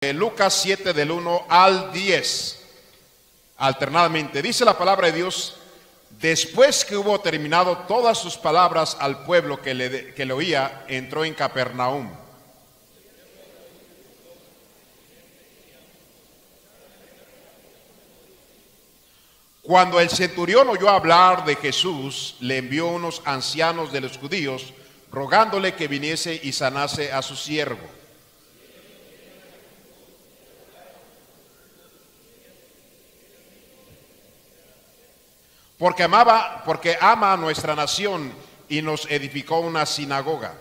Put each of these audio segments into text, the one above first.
Lucas 7 del 1 al 10, alternadamente. Dice la palabra de Dios: después que hubo terminado todas sus palabras al pueblo que le oía, entró en Capernaum. Cuando el centurión oyó hablar de Jesús, le envió unos ancianos de los judíos, rogándole que viniese y sanase a su siervo. Porque ama a nuestra nación y nos edificó una sinagoga.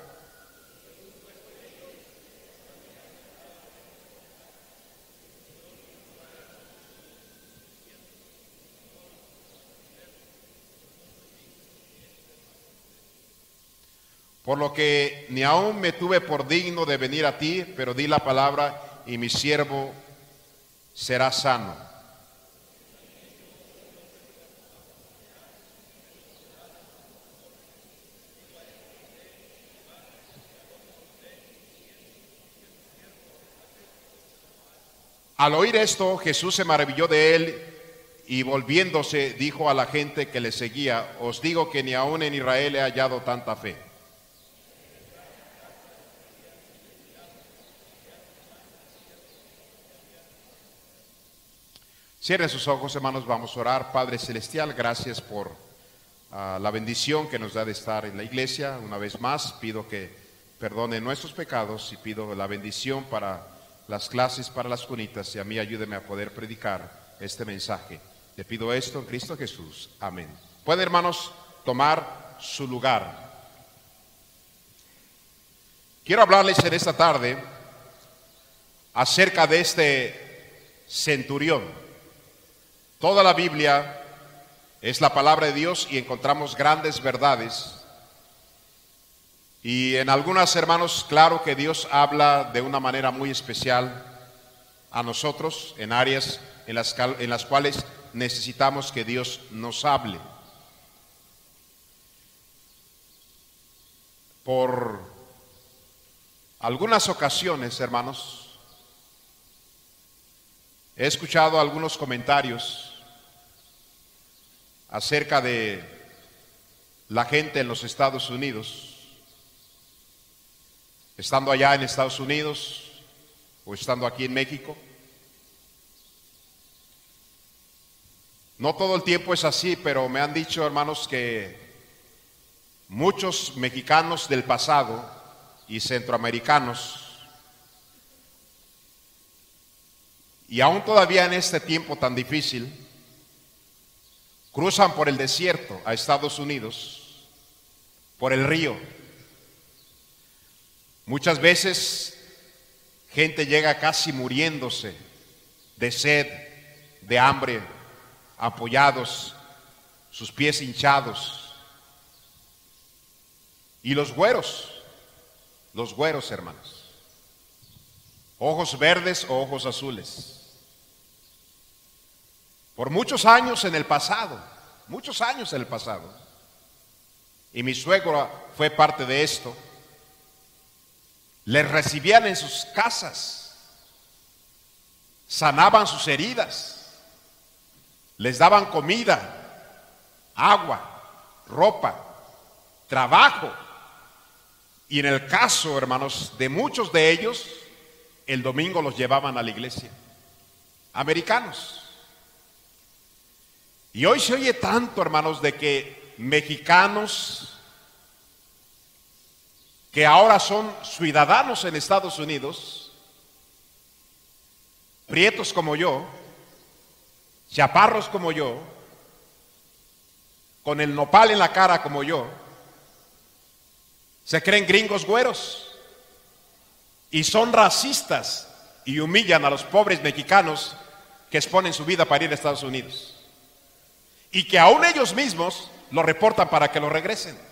Por lo que ni aún me tuve por digno de venir a ti, pero di la palabra y mi siervo será sano. Al oír esto, Jesús se maravilló de él y volviéndose dijo a la gente que le seguía: os digo que ni aún en Israel he hallado tanta fe. Cierren sus ojos, hermanos, vamos a orar. Padre Celestial, gracias por la bendición que nos da de estar en la iglesia. Una vez más, pido que perdone nuestros pecados y pido la bendición para las clases para las cunitas, y a mí ayúdeme a poder predicar este mensaje. Le pido esto en Cristo Jesús. Amén. Pueden, hermanos, tomar su lugar. Quiero hablarles en esta tarde acerca de este centurión. Toda la Biblia es la palabra de Dios y encontramos grandes verdades. Y en algunas, hermanos, claro que Dios habla de una manera muy especial a nosotros en áreas en las cuales necesitamos que Dios nos hable. Por algunas ocasiones, hermanos, he escuchado algunos comentarios acerca de la gente en los Estados Unidos. Estando allá en Estados Unidos o estando aquí en México. No todo el tiempo es así, pero me han dicho, hermanos, que muchos mexicanos del pasado y centroamericanos, y aún todavía en este tiempo tan difícil, cruzan por el desierto a Estados Unidos, por el río. Muchas veces gente llega casi muriéndose de sed, de hambre, apoyados, sus pies hinchados. Y los güeros, hermanos, ojos verdes o ojos azules. Por muchos años en el pasado, y mi suegra fue parte de esto. Les recibían en sus casas, sanaban sus heridas, les daban comida, agua, ropa, trabajo. Y en el caso, hermanos, de muchos de ellos, el domingo los llevaban a la iglesia. Americanos. Y hoy se oye tanto, hermanos, de que mexicanos que ahora son ciudadanos en Estados Unidos, prietos como yo, chaparros como yo, con el nopal en la cara como yo, se creen gringos güeros y son racistas y humillan a los pobres mexicanos que exponen su vida para ir a Estados Unidos, y que aún ellos mismos lo reportan para que lo regresen.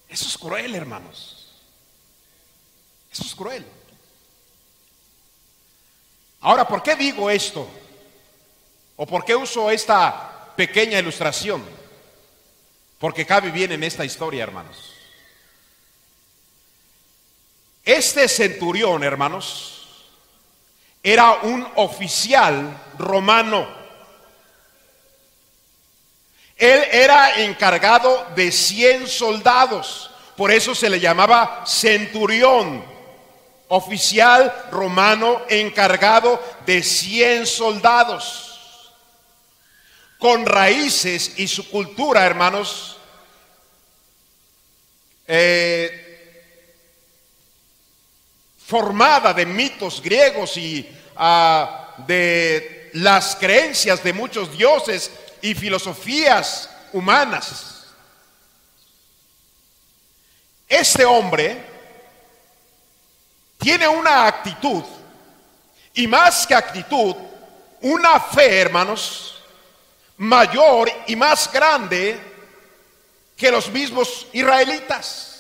Eso es cruel, hermanos. Eso es cruel. Ahora, ¿por qué digo esto? ¿O por qué uso esta pequeña ilustración? Porque cabe bien en esta historia, hermanos. Este centurión, hermanos, era un oficial romano. Él era encargado de 100 soldados, por eso se le llamaba centurión, oficial romano encargado de 100 soldados, con raíces y su cultura, hermanos, formada de mitos griegos y de las creencias de muchos dioses y filosofías humanas. Este hombre tiene una actitud, y más que actitud, una fe, hermanos, mayor y más grande que los mismos israelitas.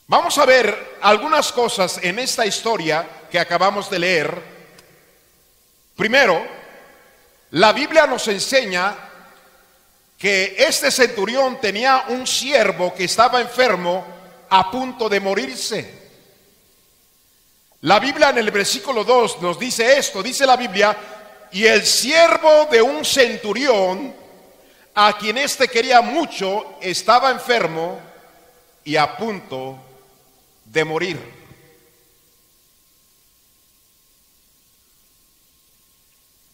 Vamos a ver algunas cosas en esta historia que acabamos de leer. Primero, la Biblia nos enseña que este centurión tenía un siervo que estaba enfermo a punto de morirse. La Biblia en el versículo 2 nos dice esto, dice la Biblia: y el siervo de un centurión, a quien éste quería mucho, estaba enfermo y a punto de morir.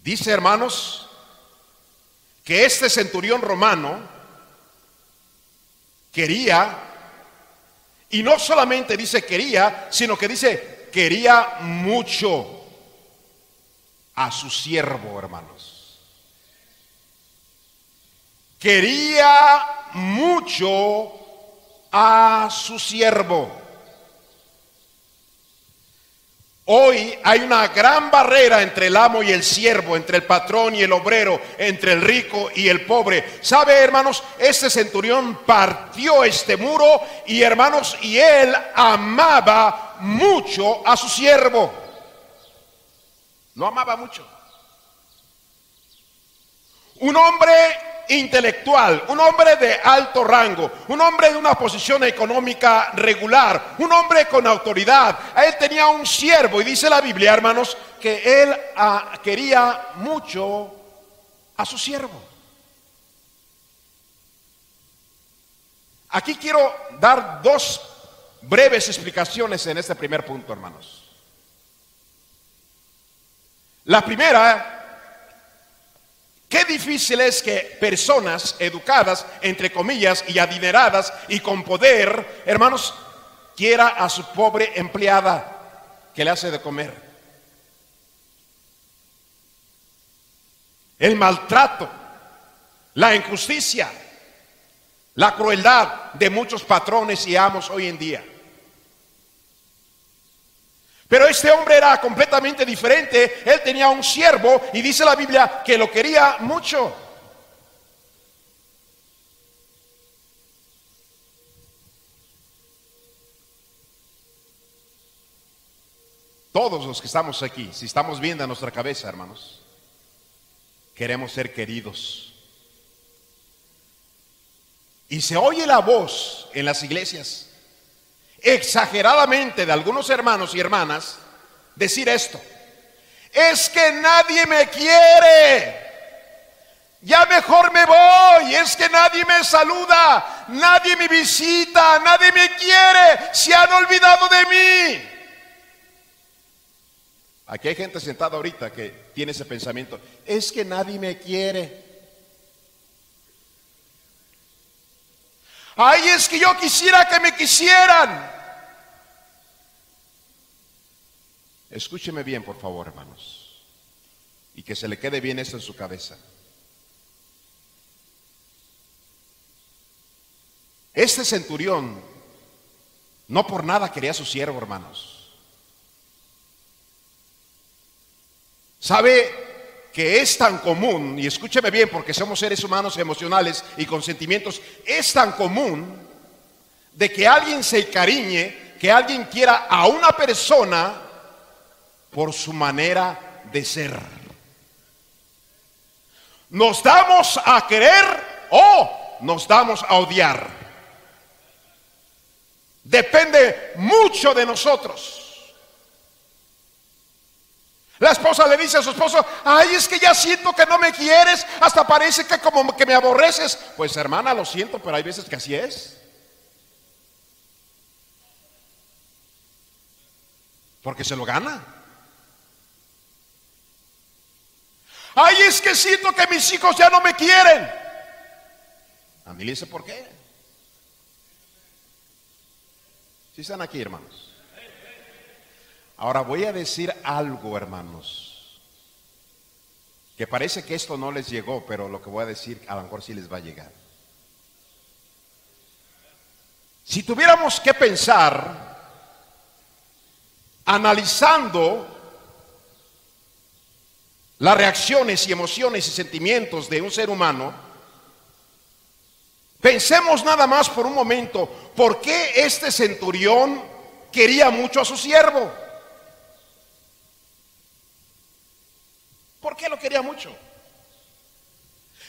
Dice, hermanos, que este centurión romano quería, y no solamente dice quería, sino que dice quería mucho a su siervo, hermanos. Quería mucho a su siervo. Hoy hay una gran barrera entre el amo y el siervo, entre el patrón y el obrero, entre el rico y el pobre. ¿Sabe, hermanos? Este centurión partió este muro y, hermanos, y él amaba mucho a su siervo. Lo amaba mucho. Un hombre intelectual, un hombre de alto rango, un hombre de una posición económica regular, un hombre con autoridad. Él tenía un siervo y dice la Biblia, hermanos, que él quería mucho a su siervo. Aquí quiero dar dos breves explicaciones en este primer punto, hermanos. La primera: qué difícil es que personas educadas, entre comillas, y adineradas y con poder, hermanos, quiera a su pobre empleada que le hace de comer. El maltrato, la injusticia, la crueldad de muchos patrones y amos hoy en día. Pero este hombre era completamente diferente. Él tenía un siervo y dice la Biblia que lo quería mucho. Todos los que estamos aquí, si estamos viendo a nuestra cabeza, hermanos, queremos ser queridos. Y se oye la voz en las iglesias exageradamente de algunos hermanos y hermanas decir esto: es que nadie me quiere, ya mejor me voy, es que nadie me saluda, nadie me visita, nadie me quiere, se han olvidado de mí. Aquí hay gente sentada ahorita que tiene ese pensamiento: es que nadie me quiere. Ay, es que yo quisiera que me quisieran. Escúcheme bien, por favor, hermanos, y que se le quede bien esto en su cabeza. Este centurión no por nada quería a su siervo, hermanos. ¿Sabe que es tan común? Y escúcheme bien, porque somos seres humanos emocionales y con sentimientos. Es tan común de que alguien se encariñe, que alguien quiera a una persona por su manera de ser. ¿Nos damos a querer o nos damos a odiar? Depende mucho de nosotros. La esposa le dice a su esposo: ay, es que ya siento que no me quieres, hasta parece que como que me aborreces. Pues hermana, lo siento, pero hay veces que así es. Porque se lo gana. Ay, es que siento que mis hijos ya no me quieren. A mí le dice: ¿por qué? Si están aquí, hermanos. Ahora voy a decir algo, hermanos, que parece que esto no les llegó, pero lo que voy a decir a lo mejor sí les va a llegar. Si tuviéramos que pensar, analizando las reacciones y emociones y sentimientos de un ser humano, pensemos nada más por un momento, ¿por qué este centurión quería mucho a su siervo? ¿Por qué lo quería mucho?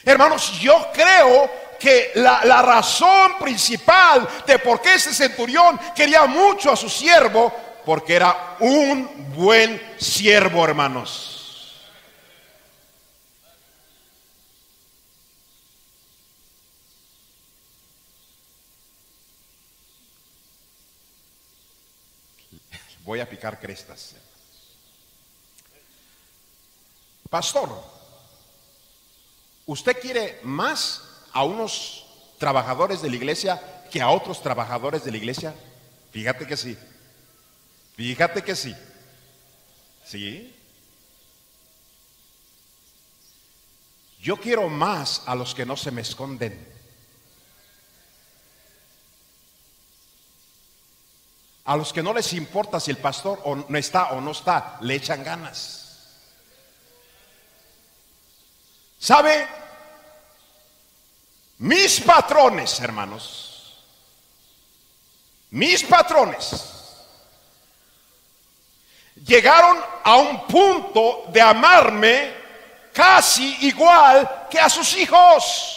Hermanos, yo creo que la razón principal de por qué este centurión quería mucho a su siervo, porque era un buen siervo, hermanos. Voy a picar crestas. Pastor, ¿usted quiere más a unos trabajadores de la iglesia que a otros trabajadores de la iglesia? Fíjate que sí. Fíjate que sí. ¿Sí? Yo quiero más a los que no se me esconden. A los que no les importa si el pastor no está o no está, le echan ganas. ¿Sabe? Mis patrones, hermanos, mis patrones llegaron a un punto de amarme casi igual que a sus hijos.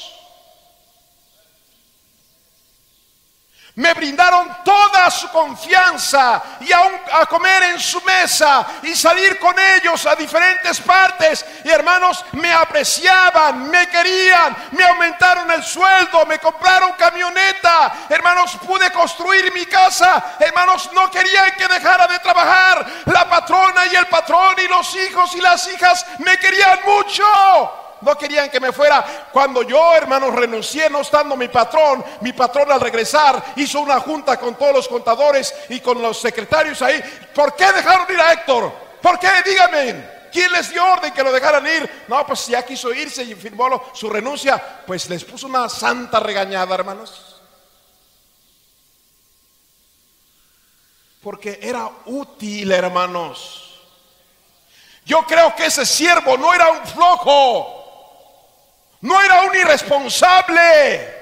Me brindaron toda su confianza y aún a comer en su mesa y salir con ellos a diferentes partes. Y hermanos, me apreciaban, me querían, me aumentaron el sueldo, me compraron camioneta. Hermanos, pude construir mi casa. Hermanos, no querían que dejara de trabajar. La patrona y el patrón y los hijos y las hijas me querían mucho. No querían que me fuera. Cuando yo, hermanos, renuncié, no estando mi patrón al regresar hizo una junta con todos los contadores y con los secretarios ahí. ¿Por qué dejaron ir a Héctor? ¿Por qué? Díganme. ¿Quién les dio orden que lo dejaran ir? No, pues ya quiso irse y firmó su renuncia. Pues les puso una santa regañada, hermanos. Porque era útil, hermanos. Yo creo que ese siervo no era un flojo. No era un irresponsable.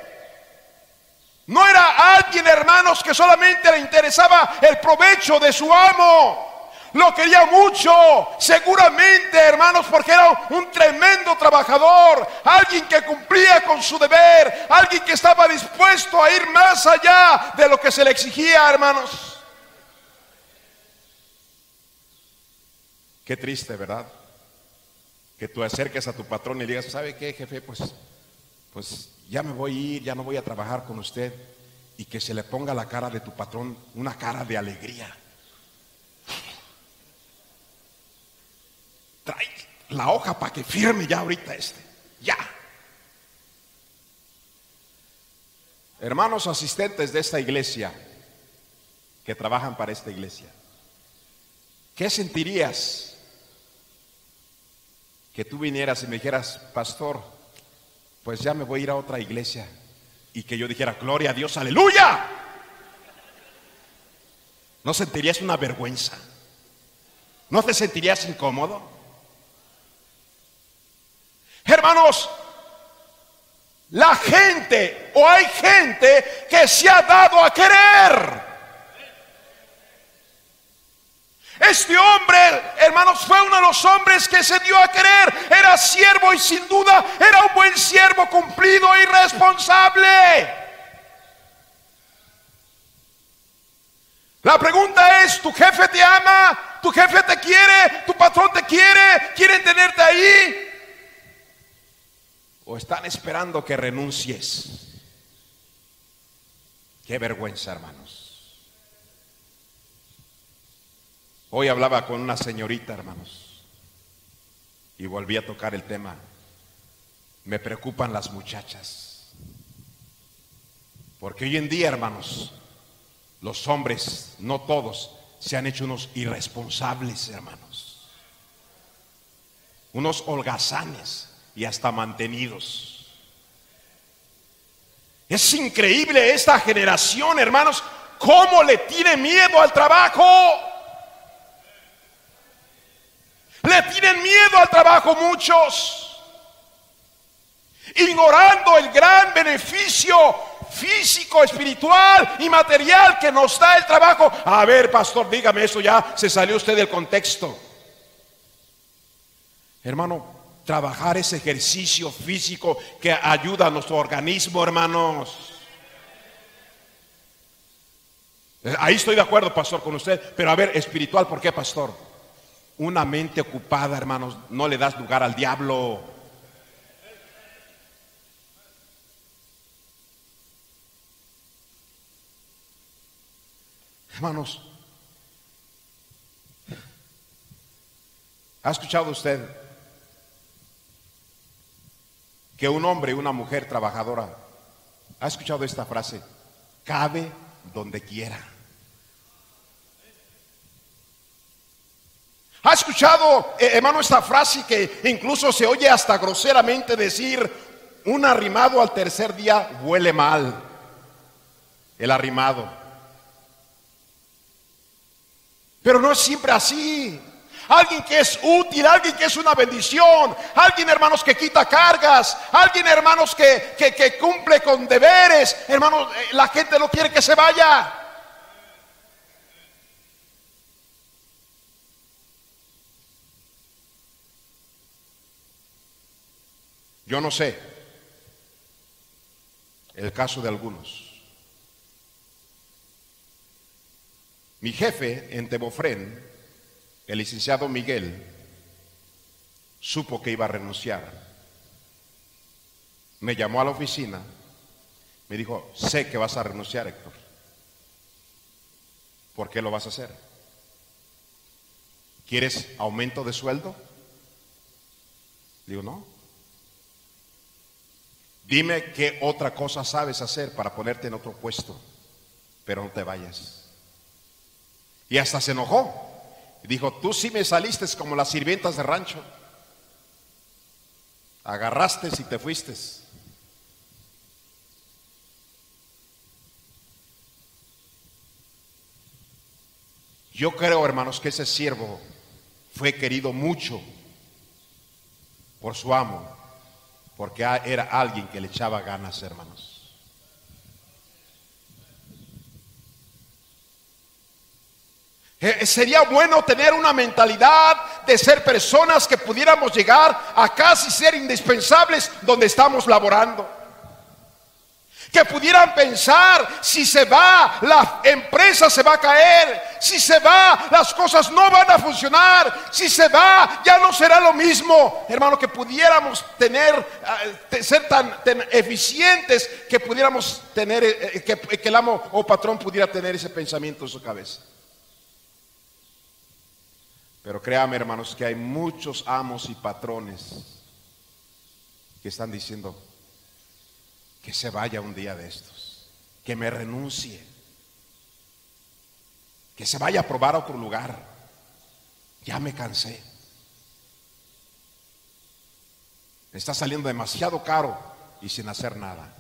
No era alguien, hermanos, que solamente le interesaba el provecho de su amo. Lo quería mucho, seguramente, hermanos, porque era un tremendo trabajador. Alguien que cumplía con su deber. Alguien que estaba dispuesto a ir más allá de lo que se le exigía, hermanos. Qué triste, ¿verdad? Que tú acerques a tu patrón y le digas: ¿sabe qué, jefe? Pues ya me voy a ir, ya no voy a trabajar con usted. Y que se le ponga la cara de tu patrón, una cara de alegría. Trae la hoja para que firme ya ahorita ya. Hermanos asistentes de esta iglesia, que trabajan para esta iglesia, ¿qué sentirías que tú vinieras y me dijeras: pastor, pues ya me voy a ir a otra iglesia? Y que yo dijera: gloria a Dios, aleluya. ¿No sentirías una vergüenza? ¿No te sentirías incómodo? Hermanos, la gente, o hay gente que se ha dado a querer. Este hombre, hermanos, fue uno de los hombres que se dio a querer. Era siervo y sin duda era un buen siervo, cumplido y responsable. La pregunta es: ¿tu jefe te ama? tu jefe te quiere, tu patrón te quiere, quieren tenerte ahí. ¿O están esperando que renuncies? Qué vergüenza, hermanos. Hoy hablaba con una señorita, hermanos, y volví a tocar el tema. Me preocupan las muchachas, porque hoy en día, hermanos, los hombres, no todos, se han hecho unos irresponsables, hermanos, unos holgazanes y hasta mantenidos. Es increíble esta generación, hermanos, cómo le tiene miedo al trabajo. Le tienen miedo al trabajo muchos, ignorando el gran beneficio físico, espiritual y material que nos da el trabajo. A ver, pastor, dígame, eso ya se salió usted del contexto. Hermano, trabajar es ejercicio físico que ayuda a nuestro organismo, hermanos. Ahí estoy de acuerdo, pastor, con usted. Pero a ver, espiritual, ¿por qué, pastor? Una mente ocupada, hermanos, no le das lugar al diablo. Hermanos, ¿ha escuchado usted que un hombre y una mujer trabajadora, ha escuchado esta frase? Cabe donde quiera. ¿Ha escuchado, hermano, esta frase que incluso se oye hasta groseramente decir: un arrimado al tercer día huele mal? El arrimado. Pero no es siempre así. Alguien que es útil, alguien que es una bendición, alguien, hermanos, que quita cargas, alguien, hermanos, que cumple con deberes, hermanos, la gente no quiere que se vaya. Yo no sé el caso de algunos. Mi jefe en Tebofren, el licenciado Miguel, supo que iba a renunciar. Me llamó a la oficina, me dijo: sé que vas a renunciar, Héctor. ¿Por qué lo vas a hacer? ¿Quieres aumento de sueldo? Digo, no. Dime qué otra cosa sabes hacer para ponerte en otro puesto, pero no te vayas. Y hasta se enojó. Dijo: tú sí me saliste como las sirvientas de rancho. Agarraste y te fuiste. Yo creo, hermanos, que ese siervo fue querido mucho por su amo, porque era alguien que le echaba ganas, hermanos. Sería bueno tener una mentalidad de ser personas que pudiéramos llegar a casi ser indispensables donde estamos laborando. Que pudieran pensar: si se va, la empresa se va a caer. Si se va, las cosas no van a funcionar. Si se va, ya no será lo mismo. Hermano, que pudiéramos ser tan eficientes que pudiéramos tener, que el amo o patrón pudiera tener ese pensamiento en su cabeza. Pero créame, hermanos, que hay muchos amos y patrones que están diciendo: que se vaya un día de estos, que me renuncie, que se vaya a probar a otro lugar. Ya me cansé. Me está saliendo demasiado caro y sin hacer nada.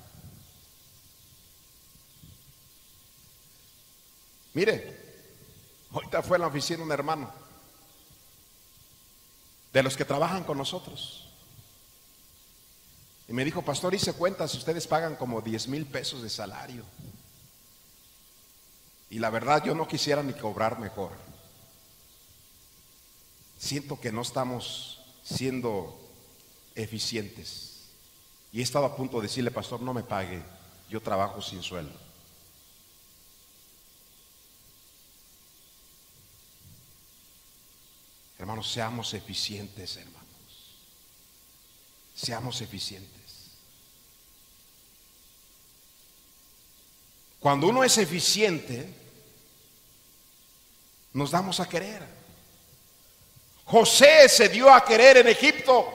Mire, ahorita fue a la oficina un hermano de los que trabajan con nosotros y me dijo: pastor, hice cuentas, ustedes pagan como 10,000 pesos de salario, y la verdad yo no quisiera ni cobrar mejor. Siento que no estamos siendo eficientes, y he estado a punto de decirle: pastor, no me pague, yo trabajo sin sueldo. Hermanos, seamos eficientes, hermanos. Seamos eficientes. Cuando uno es eficiente, nos damos a querer. José se dio a querer en Egipto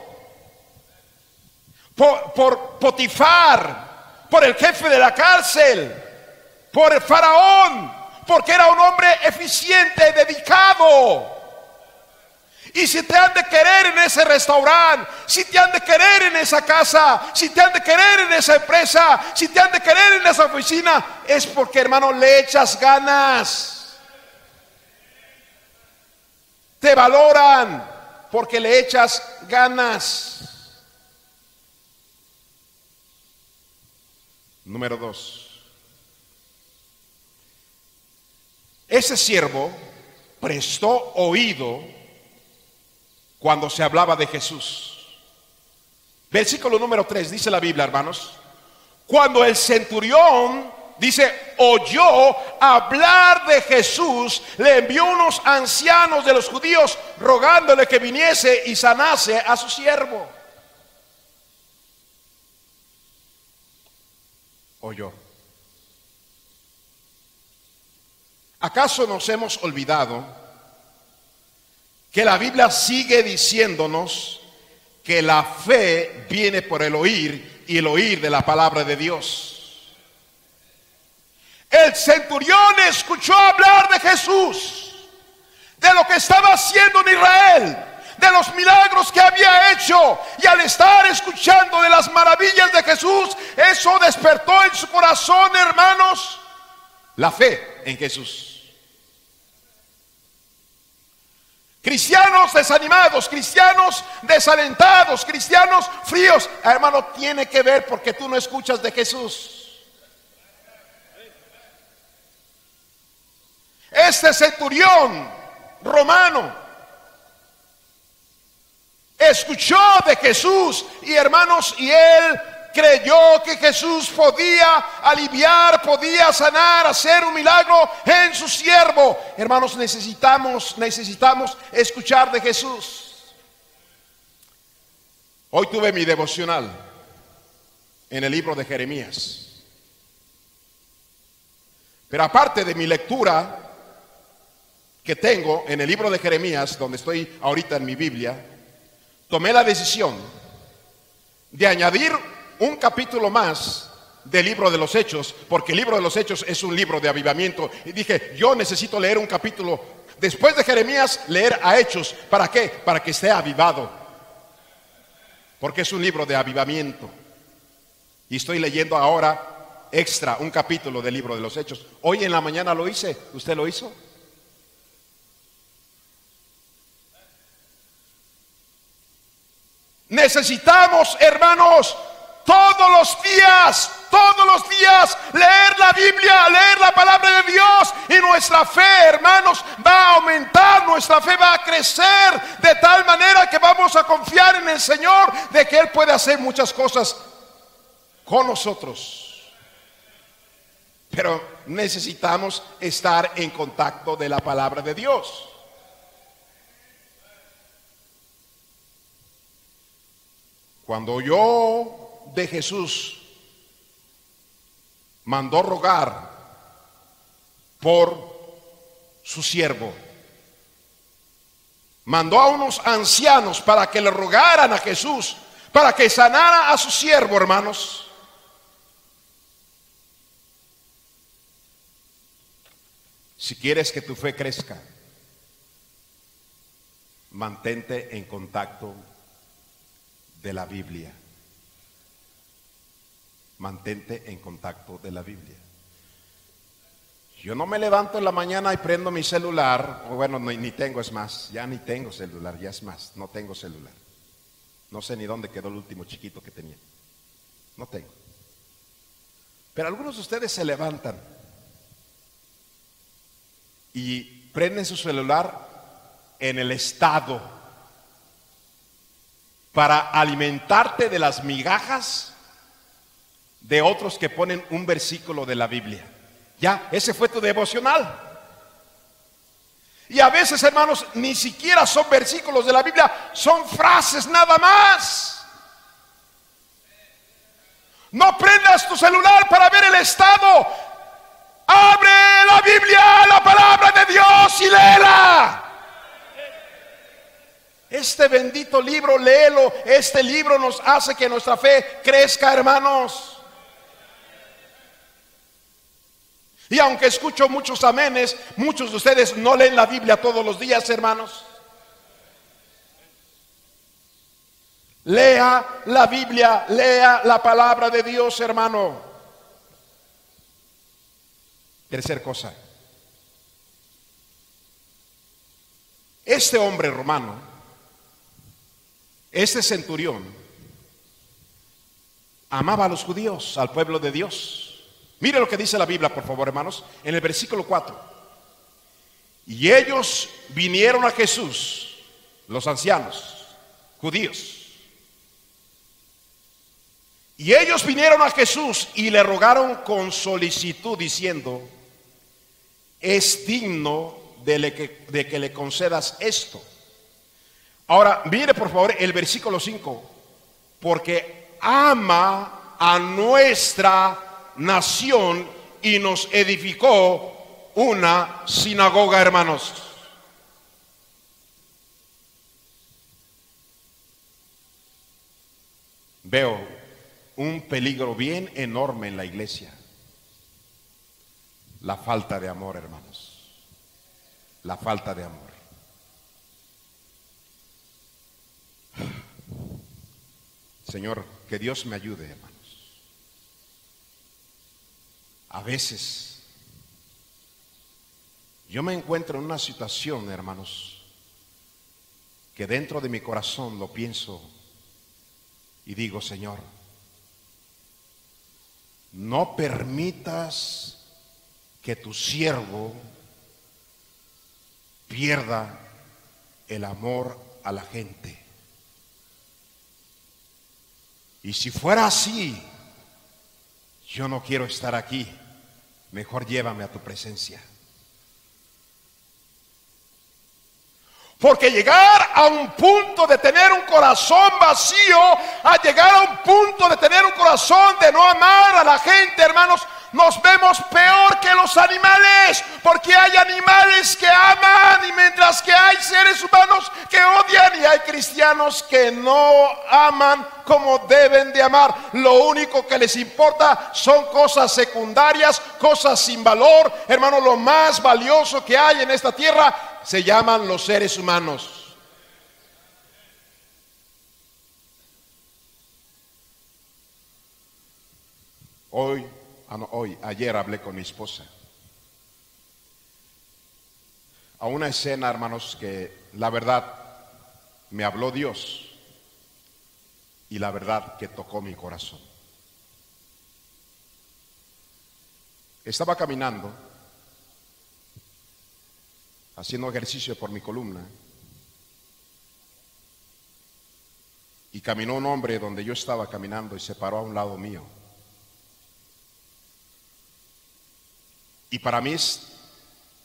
por Potifar, por el jefe de la cárcel, por el faraón, porque era un hombre eficiente, dedicado. Y si te han de querer en ese restaurante, si te han de querer en esa casa, si te han de querer en esa empresa, si te han de querer en esa oficina, es porque, hermano, le echas ganas. Te valoran porque le echas ganas. Número 2. Ese siervo prestó oído cuando se hablaba de Jesús. Versículo número 3, dice la Biblia, hermanos. Cuando el centurión, dice, oyó hablar de Jesús, le envió unos ancianos de los judíos rogándole que viniese y sanase a su siervo. Oyó. ¿Acaso nos hemos olvidado que la Biblia sigue diciéndonos que la fe viene por el oír y el oír de la palabra de Dios? El centurión escuchó hablar de Jesús, de lo que estaba haciendo en Israel, de los milagros que había hecho, y al estar escuchando de las maravillas de Jesús, eso despertó en su corazón, hermanos, la fe en Jesús. Cristianos desanimados, cristianos desalentados, cristianos fríos, hermano, tiene que ver porque tú no escuchas de Jesús. Este centurión romano escuchó de Jesús, y hermanos, y él creyó que Jesús podía aliviar, podía sanar, hacer un milagro en su siervo. Hermanos, necesitamos escuchar de Jesús. Hoy tuve mi devocional en el libro de Jeremías. Pero aparte de mi lectura que tengo en el libro de Jeremías, donde estoy ahorita en mi Biblia, tomé la decisión de añadir un capítulo más del libro de los Hechos, porque el libro de los Hechos es un libro de avivamiento. Y dije, yo necesito leer un capítulo después de Jeremías, leer a Hechos. ¿Para qué? Para que esté avivado, porque es un libro de avivamiento. Y estoy leyendo ahora extra un capítulo del libro de los Hechos. Hoy en la mañana lo hice. ¿Usted lo hizo? Necesitamos, hermanos, todos los días leer la Biblia, leer la palabra de Dios, y nuestra fe, hermanos, va a aumentar, nuestra fe va a crecer de tal manera que vamos a confiar en el Señor, de que Él puede hacer muchas cosas con nosotros. Pero necesitamos estar en contacto de la palabra de Dios. Cuando oyó de Jesús, mandó rogar por su siervo. Mandó a unos ancianos para que le rogaran a Jesús, para que sanara a su siervo, hermanos. Si quieres que tu fe crezca, mantente en contacto de la Biblia. Mantente en contacto de la Biblia. Yo no me levanto en la mañana y prendo mi celular, o bueno, ni tengo, es más, ya ni tengo celular, ya es más, no tengo celular. No sé ni dónde quedó el último chiquito que tenía. No tengo. Pero algunos de ustedes se levantan y prenden su celular en el estado para alimentarte de las migajas de otros que ponen un versículo de la Biblia. Ya, ese fue tu devocional. Y a veces, hermanos, ni siquiera son versículos de la Biblia, son frases nada más. No prendas tu celular para ver el estado. Abre la Biblia, la palabra de Dios, y léela. Este bendito libro, léelo. Este libro nos hace que nuestra fe crezca, hermanos. Y aunque escucho muchos amenes, muchos de ustedes no leen la Biblia todos los días, hermanos. Lea la Biblia, lea la palabra de Dios, hermano. Tercer cosa. Este hombre romano, este centurión, amaba a los judíos, al pueblo de Dios. Mire lo que dice la Biblia, por favor, hermanos, en el versículo 4. Y ellos vinieron a Jesús, los ancianos, judíos. Y ellos vinieron a Jesús y le rogaron con solicitud, diciendo: es digno de que le concedas esto. Ahora, mire por favor el versículo 5. Porque ama a nuestra nación y nos edificó una sinagoga, hermanos. Veo un peligro bien enorme en la iglesia: la falta de amor, hermanos. La falta de amor. Señor, que Dios me ayude, hermanos. A veces yo me encuentro en una situación, hermanos, que dentro de mi corazón lo pienso y digo: Señor, no permitas que tu siervo pierda el amor a la gente. Y si fuera así, yo no quiero estar aquí. Mejor llévame a tu presencia. Porque llegar a un punto de tener un corazón vacío, a llegar a un punto de tener un corazón de no amar a la gente, hermanos, nos vemos peor que los animales. Porque hay animales que aman, y mientras que hay seres humanos que odian, y hay cristianos que no aman como deben de amar. Lo único que les importa son cosas secundarias, cosas sin valor. Hermanos, lo más valioso que hay en esta tierra se llaman los seres humanos. Ayer hablé con mi esposa a una escena, hermanos, que la verdad me habló Dios y la verdad que tocó mi corazón. Estaba caminando, haciendo ejercicio por mi columna, y caminó un hombre donde yo estaba caminando y se paró a un lado mío. Y para mí es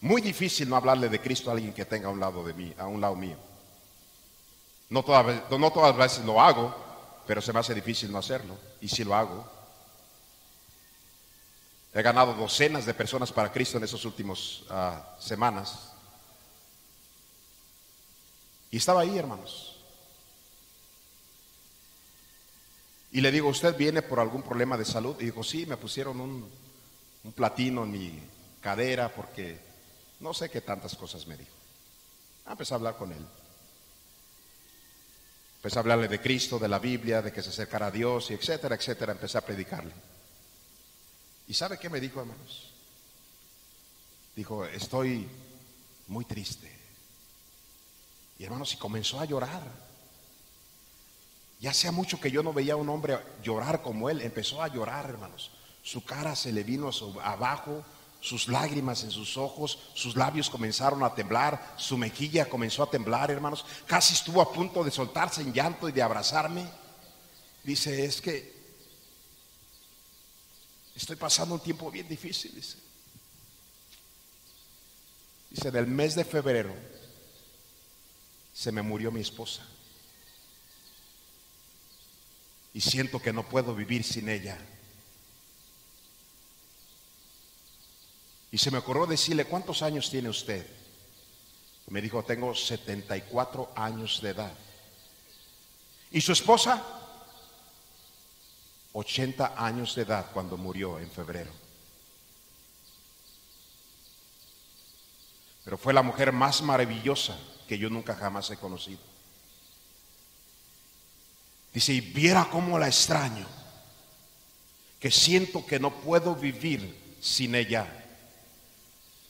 muy difícil no hablarle de Cristo a alguien que tenga a un lado de mí, a un lado mío. No todas las veces lo hago, pero se me hace difícil no hacerlo. Y si lo hago, he ganado docenas de personas para Cristo en esas últimas semanas. Y estaba ahí, hermanos. Y le digo: ¿usted viene por algún problema de salud? Y dijo: sí, me pusieron un platino en mi cadera porque no sé qué tantas cosas me dijo. Empecé a hablar con él. Empecé a hablarle de Cristo, de la Biblia, de que se acercara a Dios, y etcétera, etcétera. Empecé a predicarle. ¿Y sabe qué me dijo, hermanos? Dijo: estoy muy triste. Y hermanos, y comenzó a llorar. Ya hacía mucho que yo no veía a un hombre llorar como él. Empezó a llorar, hermanos. Su cara se le vino abajo, sus lágrimas en sus ojos, sus labios comenzaron a temblar, su mejilla comenzó a temblar, hermanos. Casi estuvo a punto de soltarse en llanto y de abrazarme. Dice: es que estoy pasando un tiempo bien difícil, dice. Dice, del mes de febrero se me murió mi esposa. Y siento que no puedo vivir sin ella. Y se me ocurrió decirle, ¿cuántos años tiene usted? Me dijo, tengo 74 años de edad. ¿Y su esposa? 80 años de edad cuando murió en febrero. Pero fue la mujer más maravillosa que yo nunca jamás he conocido. Dice, y viera cómo la extraño, que siento que no puedo vivir sin ella.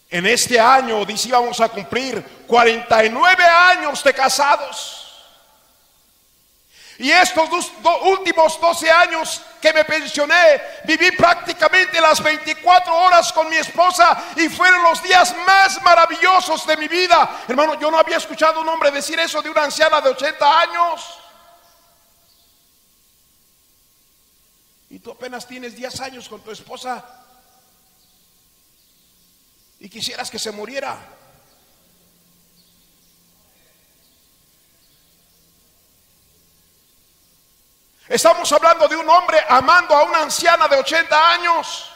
En este año, dice, íbamos a cumplir 49 años de casados. Y estos últimos 12 años que me pensioné, viví prácticamente las 24 horas con mi esposa y fueron los días más maravillosos de mi vida. Hermano, yo no había escuchado a un hombre decir eso de una anciana de 80 años. Y tú apenas tienes 10 años con tu esposa y quisieras que se muriera. Estamos hablando de un hombre amando a una anciana de 80 años,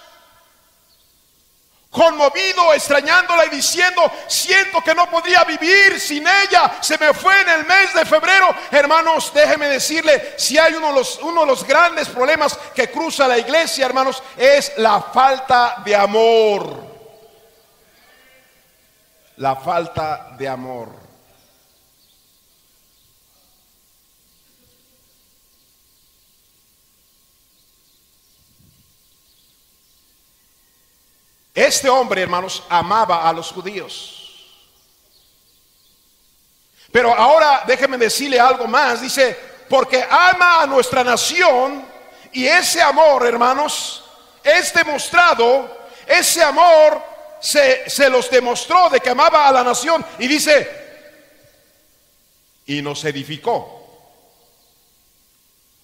conmovido, extrañándola y diciendo, siento que no podría vivir sin ella, se me fue en el mes de febrero. Hermanos, déjeme decirle, si hay uno de los grandes problemas que cruza la iglesia, hermanos, es la falta de amor. La falta de amor. Este hombre, hermanos, amaba a los judíos. Pero ahora déjeme decirle algo más. Dice, porque ama a nuestra nación. Y ese amor, hermanos, es demostrado. Ese amor se los demostró de que amaba a la nación. Y dice, y nos edificó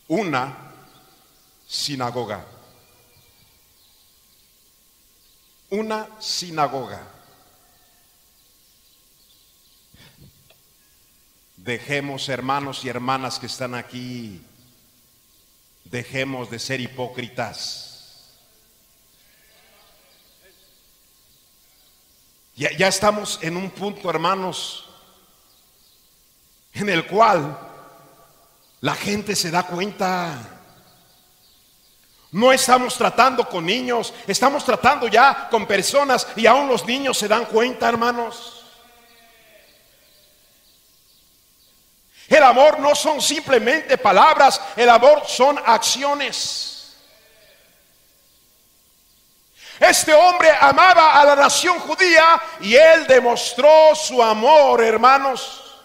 una sinagoga. Una sinagoga. Dejemos, hermanos y hermanas que están aquí, dejemos de ser hipócritas. Ya estamos en un punto, hermanos, en el cual la gente se da cuenta. No estamos tratando con niños, estamos tratando ya con personas y aún los niños se dan cuenta, hermanos. El amor no son simplemente palabras, el amor son acciones. Este hombre amaba a la nación judía y él demostró su amor, hermanos,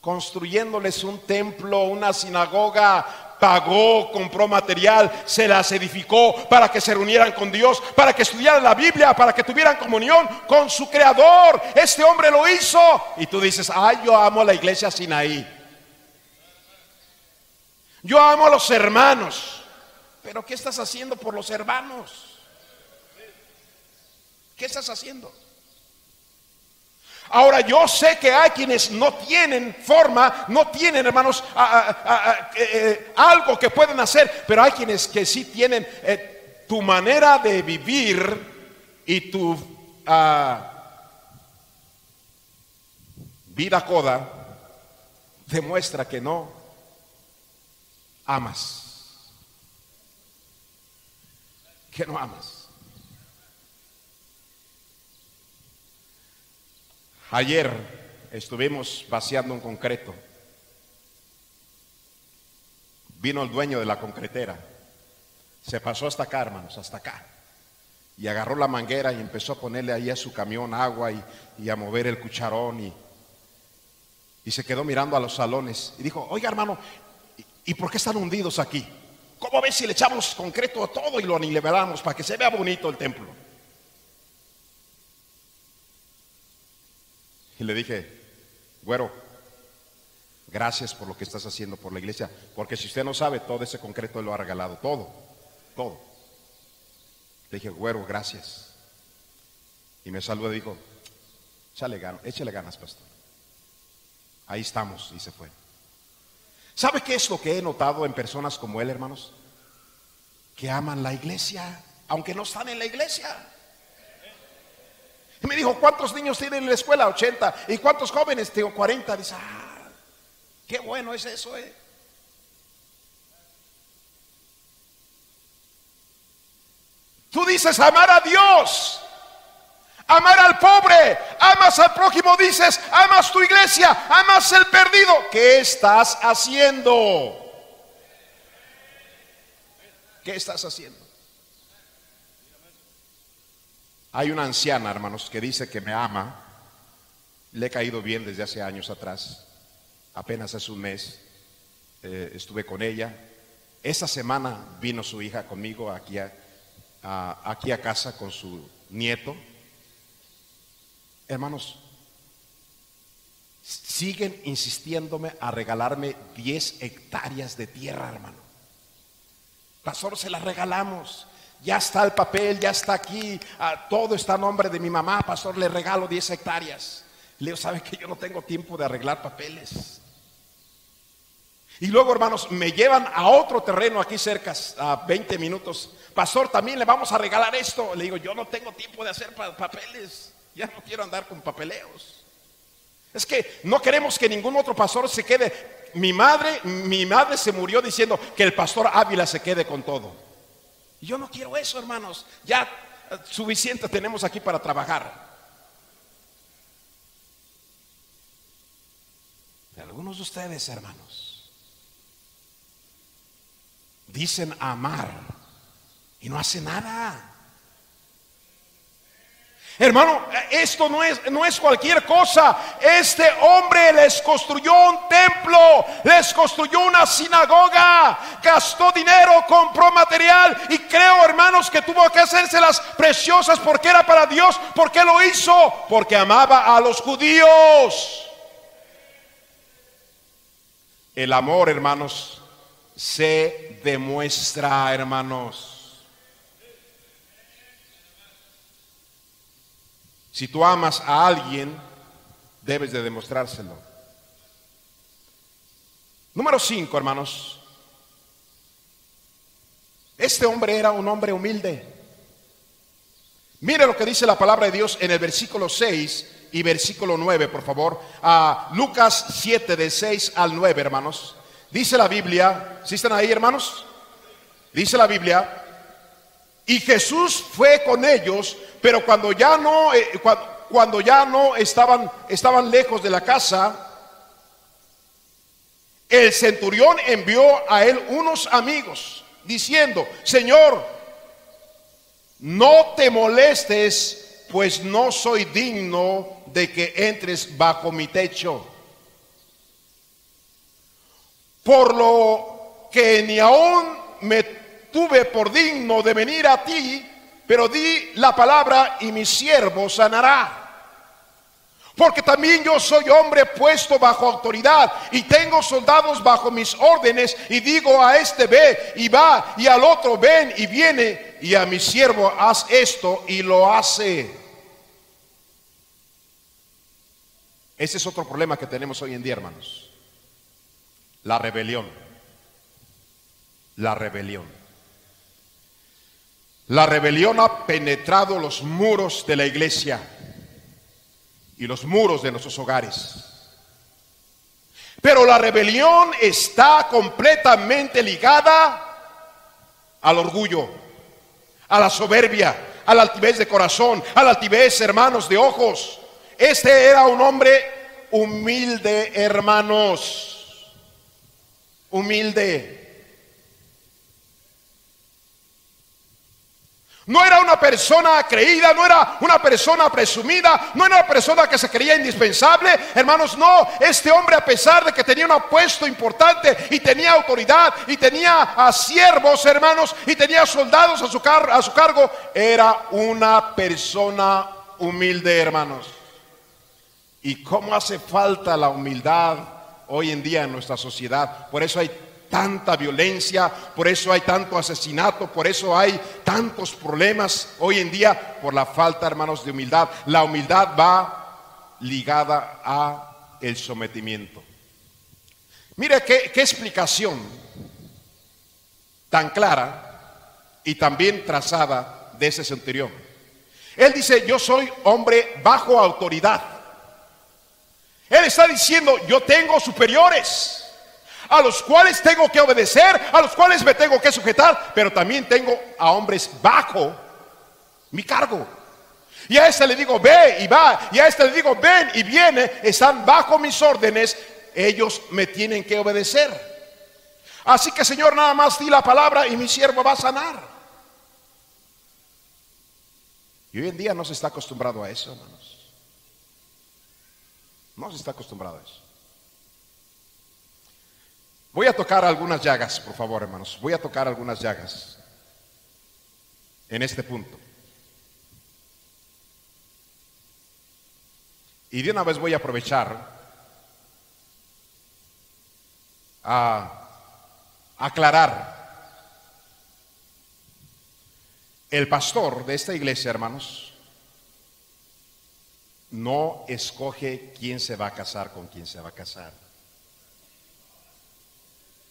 construyéndoles un templo, una sinagoga. Pagó, compró material, se las edificó para que se reunieran con Dios, para que estudiaran la Biblia, para que tuvieran comunión con su Creador. Este hombre lo hizo. Y tú dices, ay, yo amo la iglesia Sinaí, yo amo a los hermanos. Pero ¿qué estás haciendo por los hermanos? ¿Qué estás haciendo? Ahora, yo sé que hay quienes no tienen forma, no tienen, hermanos, algo que pueden hacer, pero hay quienes que sí tienen tu manera de vivir y tu vida coda demuestra que no amas. Que no amas. Ayer estuvimos vaciando un concreto. Vino el dueño de la concretera. Se pasó hasta acá, hermanos, hasta acá. Y agarró la manguera y empezó a ponerle ahí a su camión agua y a mover el cucharón. Y se quedó mirando a los salones. Y dijo, oiga, hermano, ¿y por qué están hundidos aquí? ¿Cómo ves si le echamos concreto a todo y lo nivelamos para que se vea bonito el templo? Y le dije, güero, gracias por lo que estás haciendo por la iglesia, porque si usted no sabe, todo ese concreto lo ha regalado, todo. Le dije, güero, gracias. Y me saludó y dijo, Échale ganas, pastor. Ahí estamos, y se fue. ¿Sabe qué es lo que he notado en personas como él, hermanos? Que aman la iglesia, aunque no están en la iglesia. Y me dijo, ¿cuántos niños tienen en la escuela? 80. ¿Y cuántos jóvenes? Tengo 40. Dice, qué bueno es eso, Tú dices amar a Dios, amar al pobre, amas al prójimo, dices, amas tu iglesia, amas el perdido. ¿Qué estás haciendo? ¿Qué estás haciendo? Hay una anciana, hermanos, que dice que me ama. Le he caído bien desde hace años atrás. Apenas hace un mes estuve con ella. Esta semana vino su hija conmigo aquí a casa con su nieto. Hermanos, siguen insistiéndome a regalarme 10 hectáreas de tierra, hermano. Pastor, se las regalamos. Ya está el papel, ya está aquí, todo está a nombre de mi mamá. Pastor, le regalo 10 hectáreas. Le digo, ¿sabe que yo no tengo tiempo de arreglar papeles? Y luego, hermanos, me llevan a otro terreno aquí cerca, a 20 minutos. Pastor, también le vamos a regalar esto. Le digo, yo no tengo tiempo de hacer papeles. Ya no quiero andar con papeleos. Es que no queremos que ningún otro pastor se quede. Mi madre se murió diciendo que el pastor Ávila se quede con todo. Y yo no quiero eso, hermanos. Ya suficiente tenemos aquí para trabajar. Algunos de ustedes, hermanos, dicen amar y no hacen nada. Hermano, esto no es cualquier cosa. Este hombre les construyó un templo, les construyó una sinagoga, gastó dinero, compró material, y creo, hermanos, que tuvo que hacérselas preciosas porque era para Dios. ¿Por qué lo hizo? Porque amaba a los judíos. El amor, hermanos, se demuestra, hermanos. Si tú amas a alguien, debes de demostrárselo. Número 5, hermanos. Este hombre era un hombre humilde. Mire lo que dice la palabra de Dios en el versículo 6 y versículo 9, por favor. Lucas 7, del 6 al 9, hermanos. Dice la Biblia, ¿sí están ahí, hermanos? Dice la Biblia: y Jesús fue con ellos, pero cuando ya no estaban lejos de la casa, el centurión envió a él unos amigos, diciendo: Señor, no te molestes, pues no soy digno de que entres bajo mi techo. Por lo que ni aún me tuve por digno de venir a ti, pero di la palabra y mi siervo sanará. Porque también yo soy hombre puesto bajo autoridad, y tengo soldados bajo mis órdenes, y digo a este ve y va, y al otro ven y viene, y a mi siervo haz esto y lo hace. Ese es otro problema que tenemos hoy en día, hermanos: la rebelión. La rebelión. La rebelión ha penetrado los muros de la iglesia y los muros de nuestros hogares. Pero la rebelión está completamente ligada al orgullo, a la soberbia, a la altivez de corazón, a la altivez, hermanos, de ojos. Este era un hombre humilde, hermanos, humilde. No era una persona creída, no era una persona presumida, no era una persona que se creía indispensable, hermanos, no. Este hombre, a pesar de que tenía un puesto importante y tenía autoridad y tenía a siervos, hermanos, y tenía soldados a su cargo, era una persona humilde, hermanos. ¿Y cómo hace falta la humildad hoy en día en nuestra sociedad? Por eso hay tanta violencia, por eso hay tanto asesinato, por eso hay tantos problemas hoy en día, por la falta, hermanos, de humildad. La humildad va ligada a el sometimiento. Mire qué explicación tan clara y tan bien trazada de ese centurión. Él dice: yo soy hombre bajo autoridad. Él está diciendo: yo tengo superiores a los cuales tengo que obedecer, a los cuales me tengo que sujetar, pero también tengo a hombres bajo mi cargo. Y a este le digo: ve y va, y a este le digo: ven y viene. Están bajo mis órdenes, ellos me tienen que obedecer. Así que, Señor, nada más di la palabra y mi siervo va a sanar. Y hoy en día no se está acostumbrado a eso, hermanos. No se está acostumbrado a eso. Voy a tocar algunas llagas, por favor, hermanos. Voy a tocar algunas llagas en este punto. Y de una vez voy a aprovechar a aclarar. El pastor de esta iglesia, hermanos, no escoge quién se va a casar con quién se va a casar.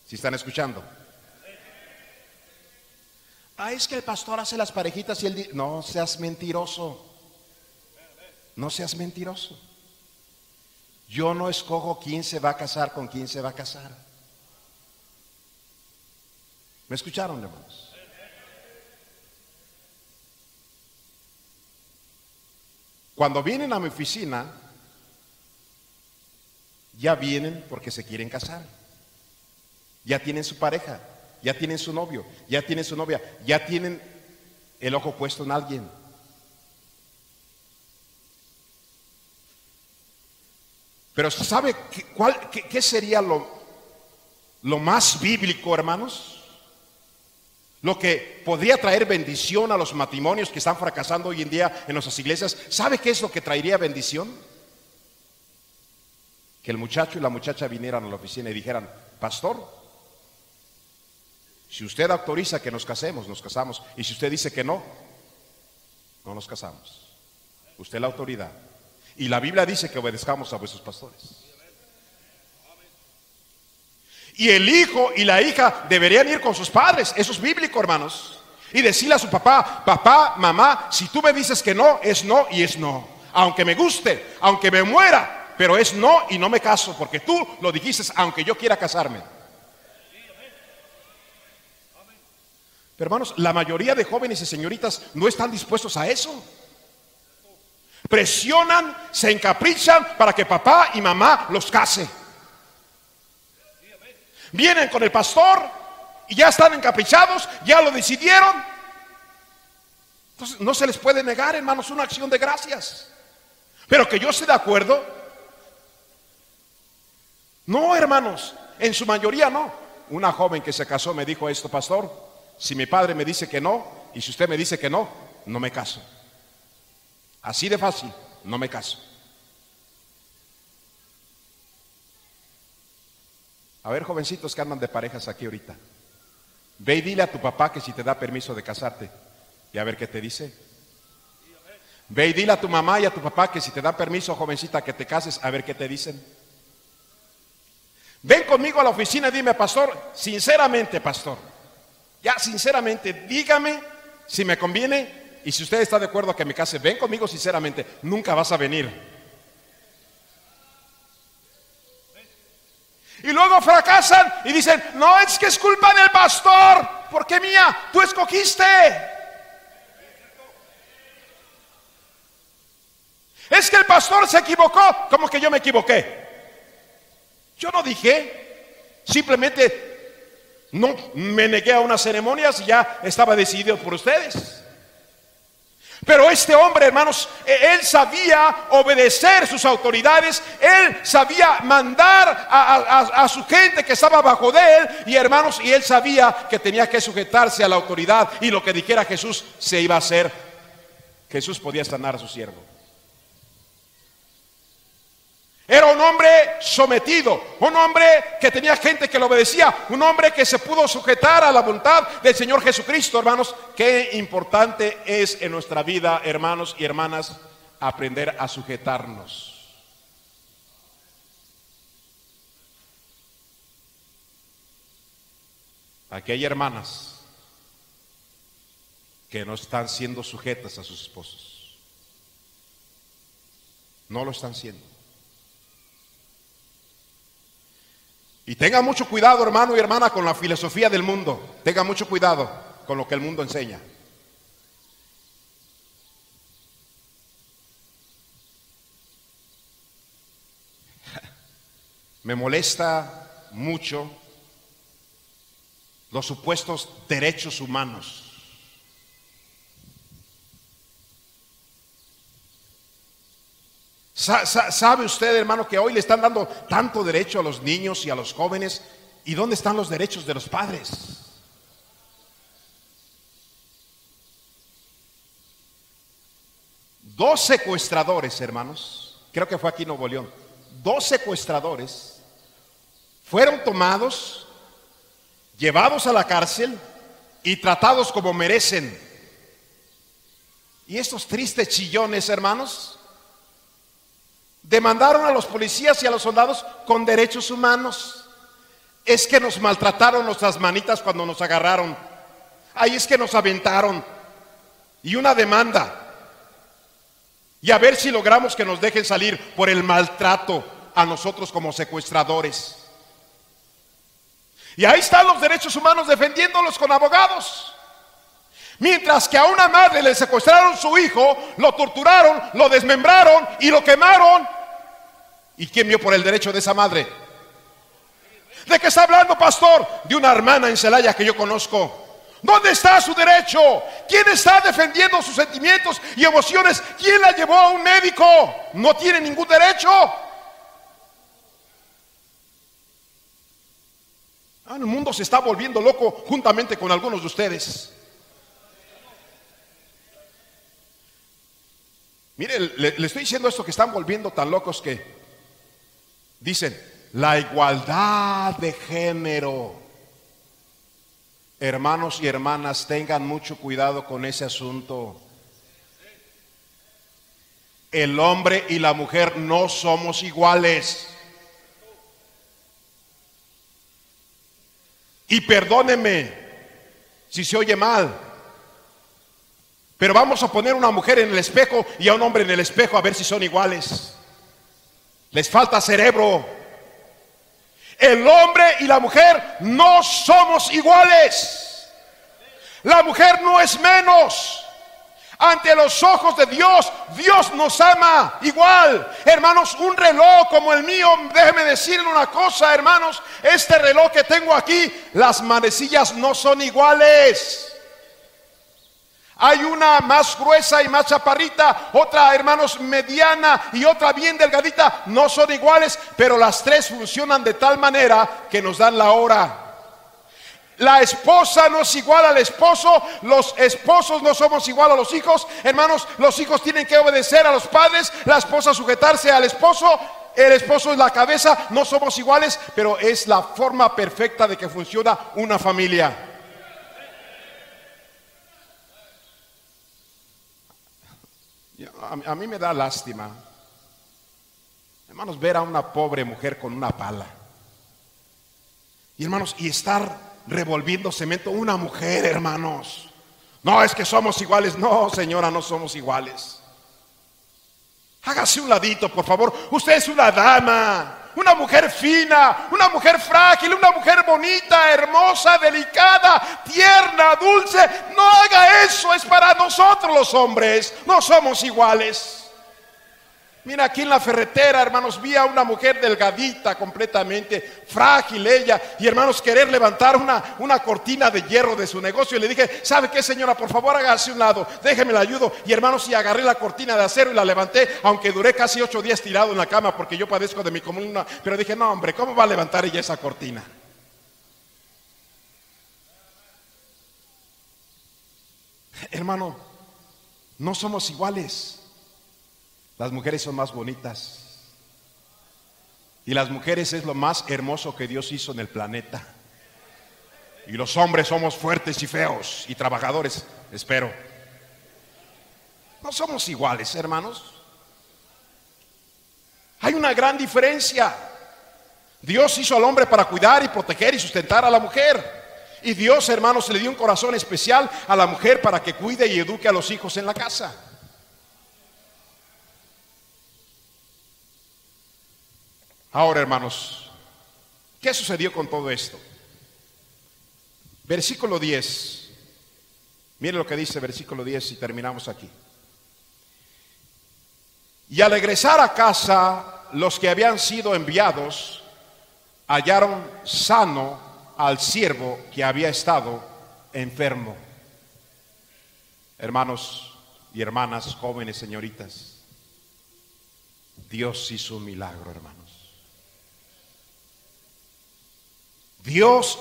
¿Sí están escuchando? Es que el pastor hace las parejitas y él dice: no seas mentiroso. No seas mentiroso. Yo no escojo quién se va a casar con quién se va a casar. ¿Me escucharon, hermanos? Cuando vienen a mi oficina, ya vienen porque se quieren casar. Ya tienen su pareja, ya tienen su novio, ya tienen su novia, ya tienen el ojo puesto en alguien. Pero ¿sabe qué sería lo más bíblico, hermanos? Lo que podría traer bendición a los matrimonios que están fracasando hoy en día en nuestras iglesias. ¿Sabe qué es lo que traería bendición? Que el muchacho y la muchacha vinieran a la oficina y dijeran: pastor, si usted autoriza que nos casemos, nos casamos. Y si usted dice que no, no nos casamos. Usted es la autoridad. Y la Biblia dice que obedezcamos a vuestros pastores. Y el hijo y la hija deberían ir con sus padres. Eso es bíblico, hermanos. Y decirle a su papá: papá, mamá, si tú me dices que no, es no y es no. Aunque me guste, aunque me muera, pero es no y no me caso, porque tú lo dijiste aunque yo quiera casarme. Pero, hermanos, la mayoría de jóvenes y señoritas no están dispuestos a eso. Presionan, se encaprichan para que papá y mamá los case. Vienen con el pastor y ya están encaprichados, ya lo decidieron. Entonces no se les puede negar, hermanos, una acción de gracias. Pero que yo esté de acuerdo, no, hermanos, en su mayoría no. Una joven que se casó me dijo esto: pastor, si mi padre me dice que no, y si usted me dice que no, no me caso. Así de fácil, no me caso. A ver, jovencitos que andan de parejas aquí ahorita, ve y dile a tu papá que si te da permiso de casarte, y a ver qué te dice. Ve y dile a tu mamá y a tu papá que si te da permiso, jovencita, que te cases, a ver qué te dicen. Ven conmigo a la oficina y dime: pastor, sinceramente, pastor, ya sinceramente, dígame si me conviene, y si usted está de acuerdo a que me case. Ven conmigo sinceramente. Nunca vas a venir. Y luego fracasan y dicen: no, es que es culpa del pastor. ¿Por qué mía? Tú escogiste. Es que el pastor se equivocó. ¿Cómo que yo me equivoqué? Yo no dije. Simplemente no me negué a unas ceremonias y ya estaba decidido por ustedes. Pero este hombre, hermanos, él sabía obedecer sus autoridades. Él sabía mandar a su gente que estaba bajo de él. Y, hermanos, y él sabía que tenía que sujetarse a la autoridad. Y lo que dijera Jesús se iba a hacer. Jesús podía sanar a su siervo. Era un hombre sometido, un hombre que tenía gente que lo obedecía, un hombre que se pudo sujetar a la voluntad del Señor Jesucristo, hermanos. Qué importante es en nuestra vida, hermanos y hermanas, aprender a sujetarnos. Aquí hay hermanas que no están siendo sujetas a sus esposos. No lo están siendo. Y tenga mucho cuidado, hermano y hermana, con la filosofía del mundo. Tenga mucho cuidado con lo que el mundo enseña. Me molesta mucho los supuestos derechos humanos. ¿Sabe usted, hermano, que hoy le están dando tanto derecho a los niños y a los jóvenes? ¿Y dónde están los derechos de los padres? Dos secuestradores, hermanos, creo que fue aquí en Nuevo León, 2 secuestradores fueron tomados, llevados a la cárcel y tratados como merecen. Y estos tristes chillones, hermanos, demandaron a los policías y a los soldados con derechos humanos. Es que nos maltrataron nuestras manitas cuando nos agarraron. Ahí es que nos aventaron. Y una demanda. Y a ver si logramos que nos dejen salir por el maltrato a nosotros como secuestradores. Y ahí están los derechos humanos defendiéndolos con abogados. Mientras que a una madre le secuestraron su hijo, lo torturaron, lo desmembraron y lo quemaron. ¿Y quién vio por el derecho de esa madre? ¿De qué está hablando, pastor? De una hermana en Celaya que yo conozco. ¿Dónde está su derecho? ¿Quién está defendiendo sus sentimientos y emociones? ¿Quién la llevó a un médico? No tiene ningún derecho. El mundo se está volviendo loco juntamente con algunos de ustedes. Mire, le estoy diciendo esto, que están volviendo tan locos que dicen la igualdad de género. Hermanos y hermanas, tengan mucho cuidado con ese asunto. El hombre y la mujer no somos iguales. Y perdónenme si se oye mal, pero vamos a poner una mujer en el espejo y a un hombre en el espejo a ver si son iguales. Les falta cerebro. El hombre y la mujer no somos iguales. La mujer no es menos. Ante los ojos de Dios, Dios nos ama igual. Hermanos, un reloj como el mío, déjeme decirle una cosa, hermanos, este reloj que tengo aquí, las manecillas no son iguales. Hay una más gruesa y más chaparrita, otra, hermanos, mediana y otra bien delgadita. No son iguales, pero las tres funcionan de tal manera que nos dan la hora. La esposa no es igual al esposo, los esposos no somos igual a los hijos. Hermanos, los hijos tienen que obedecer a los padres, la esposa sujetarse al esposo. El esposo es la cabeza, no somos iguales, pero es la forma perfecta de que funciona una familia. A mí me da lástima, hermanos, ver a una pobre mujer con una pala. Y hermanos, y estar revolviendo cemento. Una mujer, hermanos. No, es que somos iguales. No, señora, no somos iguales. Hágase un ladito, por favor. Usted es una dama, una mujer fina, una mujer frágil, una mujer bonita, hermosa, delicada, tierna, dulce. No haga eso, es para nosotros los hombres. No somos iguales. Mira, aquí en la ferretera, hermanos, vi a una mujer delgadita, completamente frágil ella, y hermanos, querer levantar una cortina de hierro de su negocio. Y le dije, ¿sabe qué, señora? Por favor, hágase un lado, déjeme la ayudo. Y hermanos, y agarré la cortina de acero y la levanté, aunque duré casi 8 días tirado en la cama porque yo padezco de mi columna. Pero dije, no, hombre, ¿cómo va a levantar ella esa cortina? Hermano, no somos iguales. Las mujeres son más bonitas. Y las mujeres es lo más hermoso que Dios hizo en el planeta. Y los hombres somos fuertes y feos y trabajadores, espero. No somos iguales, hermanos. Hay una gran diferencia. Dios hizo al hombre para cuidar y proteger y sustentar a la mujer. Y Dios, hermanos, le dio un corazón especial a la mujer para que cuide y eduque a los hijos en la casa. Ahora, hermanos, ¿qué sucedió con todo esto? Versículo 10. Mire lo que dice versículo 10 y terminamos aquí. Y al regresar a casa, los que habían sido enviados hallaron sano al siervo que había estado enfermo. Hermanos y hermanas, jóvenes, señoritas, Dios hizo un milagro, hermanos. Dios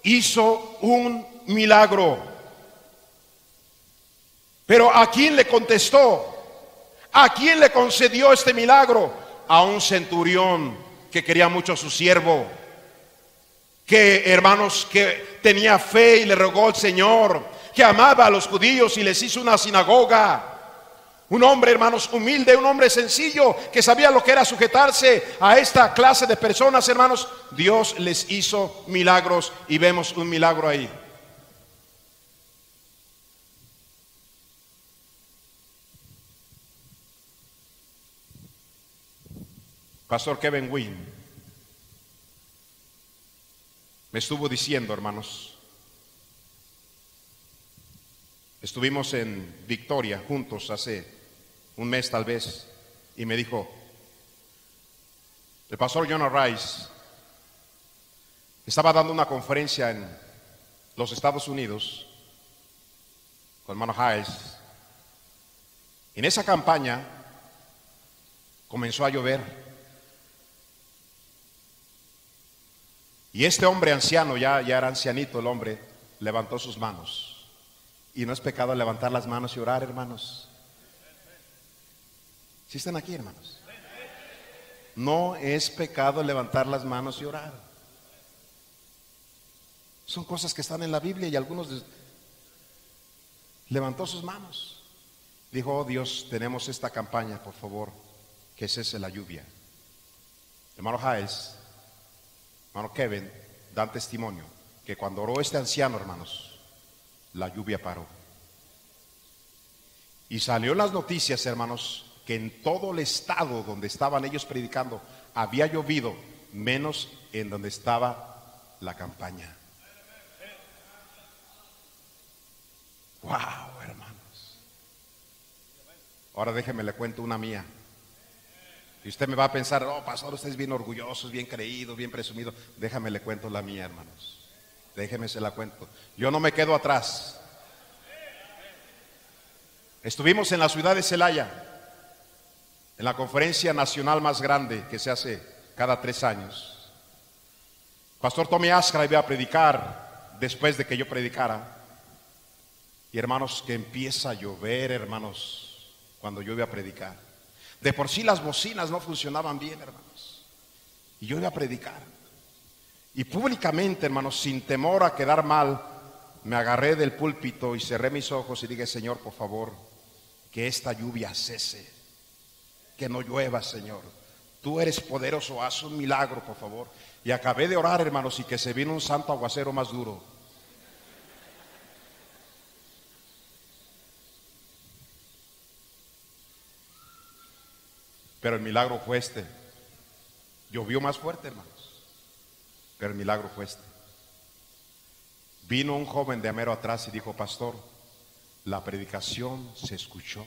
hizo un milagro. Pero ¿a quién le contestó? ¿A quién le concedió este milagro? A un centurión que quería mucho a su siervo, que, hermanos, que tenía fe y le rogó al Señor, que amaba a los judíos y les hizo una sinagoga. Un hombre, hermanos, humilde, un hombre sencillo, que sabía lo que era sujetarse a esta clase de personas, hermanos. Dios les hizo milagros y vemos un milagro ahí. Pastor Kevin Wynn me estuvo diciendo, hermanos, estuvimos en Victoria juntos hace un mes tal vez, y me dijo, el pastor Jonah Rice estaba dando una conferencia en los Estados Unidos con hermano Hayes. En esa campaña comenzó a llover. Y este hombre anciano, ya era ancianito el hombre, levantó sus manos. Y no es pecado levantar las manos y orar, hermanos. ¿Sí están aquí, hermanos? No es pecado levantar las manos y orar. Son cosas que están en la Biblia y algunos levantó sus manos. Dijo, oh Dios, tenemos esta campaña, por favor, que cese la lluvia. Hermano Hayes, hermano Kevin, dan testimonio que cuando oró este anciano, hermanos, la lluvia paró. Y salió en las noticias, hermanos, que en todo el estado donde estaban ellos predicando había llovido, menos en donde estaba la campaña. Wow, hermanos. Ahora déjeme le cuento una mía. Y usted me va a pensar, oh, pastor, usted es bien orgulloso, bien creído, bien presumido. Déjame le cuento la mía, hermanos. Déjeme se la cuento. Yo no me quedo atrás. Estuvimos en la ciudad de Celaya, en la conferencia nacional más grande que se hace cada 3 años. Pastor Tommy Askra iba a predicar después de que yo predicara. Y hermanos, que empieza a llover, hermanos, cuando yo iba a predicar. De por sí las bocinas no funcionaban bien, hermanos. Y yo iba a predicar. Y públicamente, hermanos, sin temor a quedar mal, me agarré del púlpito y cerré mis ojos y dije, Señor, por favor, que esta lluvia cese. Que no llueva, Señor. Tú eres poderoso, haz un milagro, por favor. Y acabé de orar, hermanos, y que se vino un santo aguacero más duro. Pero el milagro fue este. Llovió más fuerte, hermanos, pero el milagro fue este. Vino un joven de amero atrás y dijo, pastor, la predicación se escuchó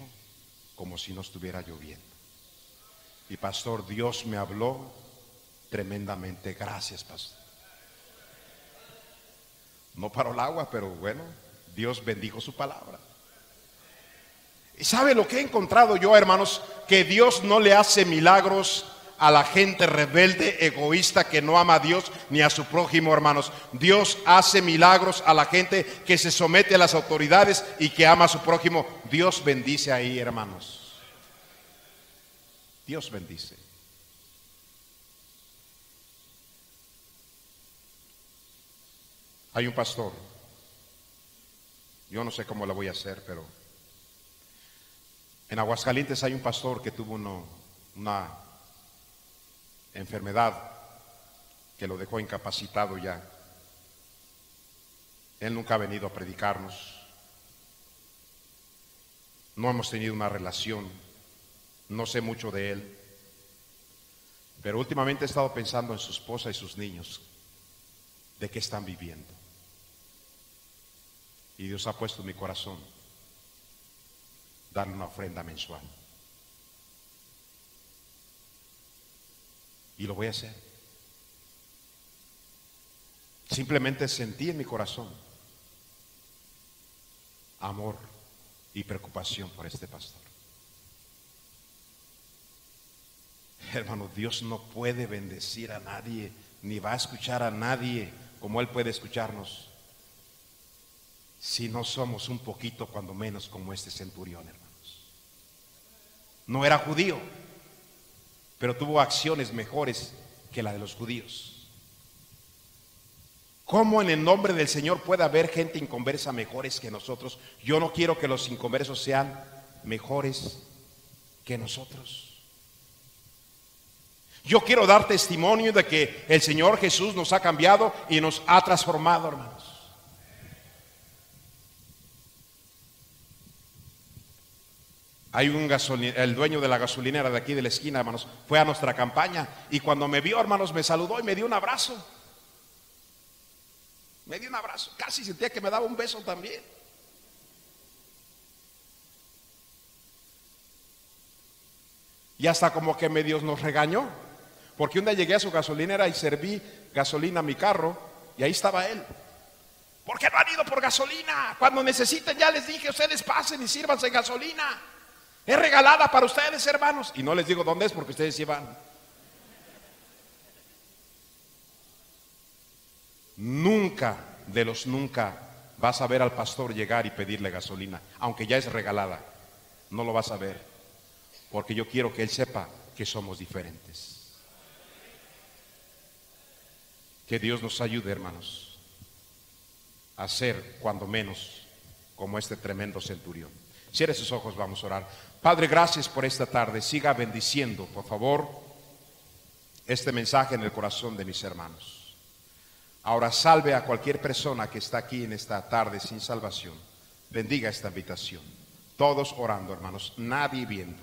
como si no estuviera lloviendo. Y pastor, Dios me habló tremendamente. Gracias, pastor. No paró el agua, pero bueno, Dios bendijo su palabra. ¿Y sabe lo que he encontrado yo, hermanos? Que Dios no le hace milagros a la gente rebelde, egoísta, que no ama a Dios ni a su prójimo, hermanos. Dios hace milagros a la gente que se somete a las autoridades y que ama a su prójimo. Dios bendice ahí, hermanos. Dios bendice. Hay un pastor, yo no sé cómo lo voy a hacer, pero en Aguascalientes hay un pastor que tuvo una enfermedad que lo dejó incapacitado ya. Él nunca ha venido a predicarnos. No hemos tenido una relación. No sé mucho de él. Pero últimamente he estado pensando en su esposa y sus niños. ¿De qué están viviendo? Y Dios ha puesto en mi corazón darle una ofrenda mensual. Y lo voy a hacer. Simplemente sentí en mi corazón amor y preocupación por este pastor. Hermano, Dios no puede bendecir a nadie, ni va a escuchar a nadie como Él puede escucharnos, si no somos un poquito, cuando menos, como este centurión, hermanos. No era judío, pero tuvo acciones mejores que la de los judíos. ¿Cómo en el nombre del Señor puede haber gente inconversa mejores que nosotros? Yo no quiero que los inconversos sean mejores que nosotros. Yo quiero dar testimonio de que el Señor Jesús nos ha cambiado y nos ha transformado, hermanos. Hay el dueño de la gasolinera de aquí de la esquina, hermanos, fue a nuestra campaña y cuando me vio, hermanos, me saludó y me dio un abrazo. Me dio un abrazo, casi sentía que me daba un beso también. Y hasta como que medio nos regañó, porque un día llegué a su gasolinera y serví gasolina a mi carro y ahí estaba él. ¿Por qué no han ido por gasolina? Cuando necesiten, ya les dije, ustedes pasen y sírvanse gasolina. Es regalada para ustedes, hermanos. Y no les digo dónde es porque ustedes llevan. Nunca de los nunca vas a ver al pastor llegar y pedirle gasolina, aunque ya es regalada. No lo vas a ver, porque yo quiero que él sepa que somos diferentes. Que Dios nos ayude, hermanos, a ser cuando menos como este tremendo centurión. Cierre sus ojos, vamos a orar. Padre, gracias por esta tarde. Siga bendiciendo, por favor, este mensaje en el corazón de mis hermanos. Ahora salve a cualquier persona que está aquí en esta tarde sin salvación. Bendiga esta habitación. Todos orando, hermanos, nadie viendo.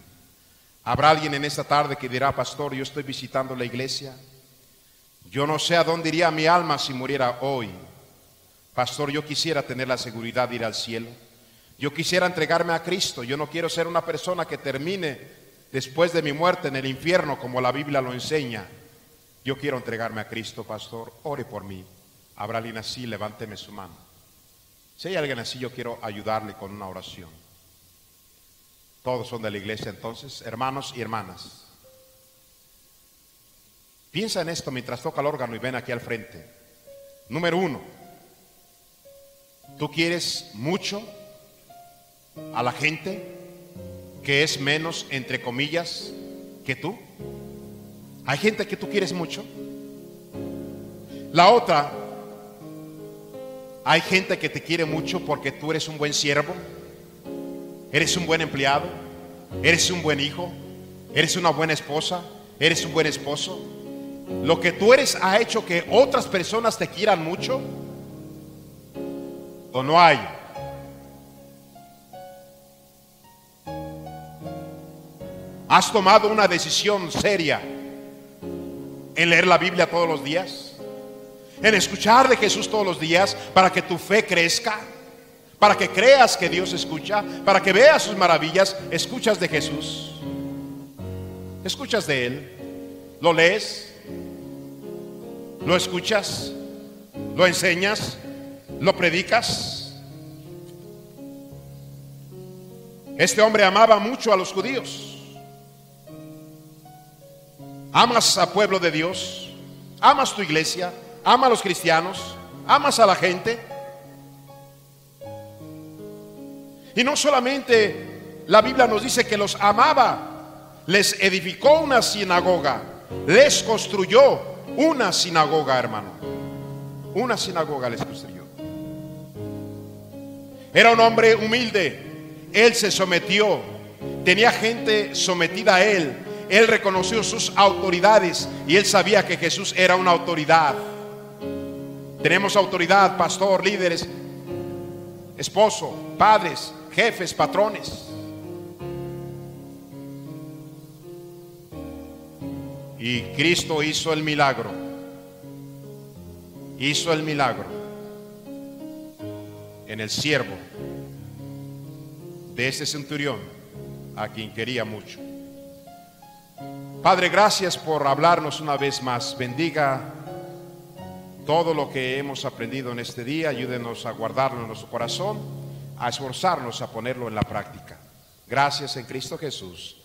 Habrá alguien en esta tarde que dirá: pastor, yo estoy visitando la iglesia. Yo no sé a dónde iría mi alma si muriera hoy. Pastor, yo quisiera tener la seguridad de ir al cielo. Yo quisiera entregarme a Cristo. Yo no quiero ser una persona que termine después de mi muerte en el infierno como la Biblia lo enseña. Yo quiero entregarme a Cristo, pastor. Ore por mí. ¿Habrá alguien así? Levánteme su mano. Si hay alguien así, yo quiero ayudarle con una oración. Todos son de la iglesia, entonces, hermanos y hermanas. Piensa en esto mientras toca el órgano y ven aquí al frente. Número 1, ¿tú quieres mucho a la gente que es menos, entre comillas, que tú? ¿Hay gente que tú quieres mucho? La otra, hay gente que te quiere mucho porque tú eres un buen siervo, eres un buen empleado, eres un buen hijo, eres una buena esposa, eres un buen esposo. Lo que tú eres ha hecho que otras personas te quieran mucho. ¿O no hay? ¿Has tomado una decisión seria en leer la Biblia todos los días? En escuchar de Jesús todos los días para que tu fe crezca, para que creas que Dios escucha, para que veas sus maravillas. Escuchas de Jesús, escuchas de Él, lo lees, lo escuchas, lo enseñas, lo predicas. Este hombre amaba mucho a los judíos. Amas al pueblo de Dios, amas tu iglesia, amas a los cristianos, amas a la gente. Y no solamente la Biblia nos dice que los amaba, les edificó una sinagoga, les construyó una sinagoga, hermano. Una sinagoga les construyó. Era un hombre humilde, él se sometió, tenía gente sometida a él. Él reconoció sus autoridades y él sabía que Jesús era una autoridad. Tenemos autoridad, pastor, líderes, esposo, padres, jefes, patrones. Y Cristo hizo el milagro. Hizo el milagro en el siervo de ese centurión a quien quería mucho. Padre, gracias por hablarnos una vez más. Bendiga todo lo que hemos aprendido en este día. Ayúdenos a guardarlo en nuestro corazón, a esforzarnos a ponerlo en la práctica. Gracias en Cristo Jesús.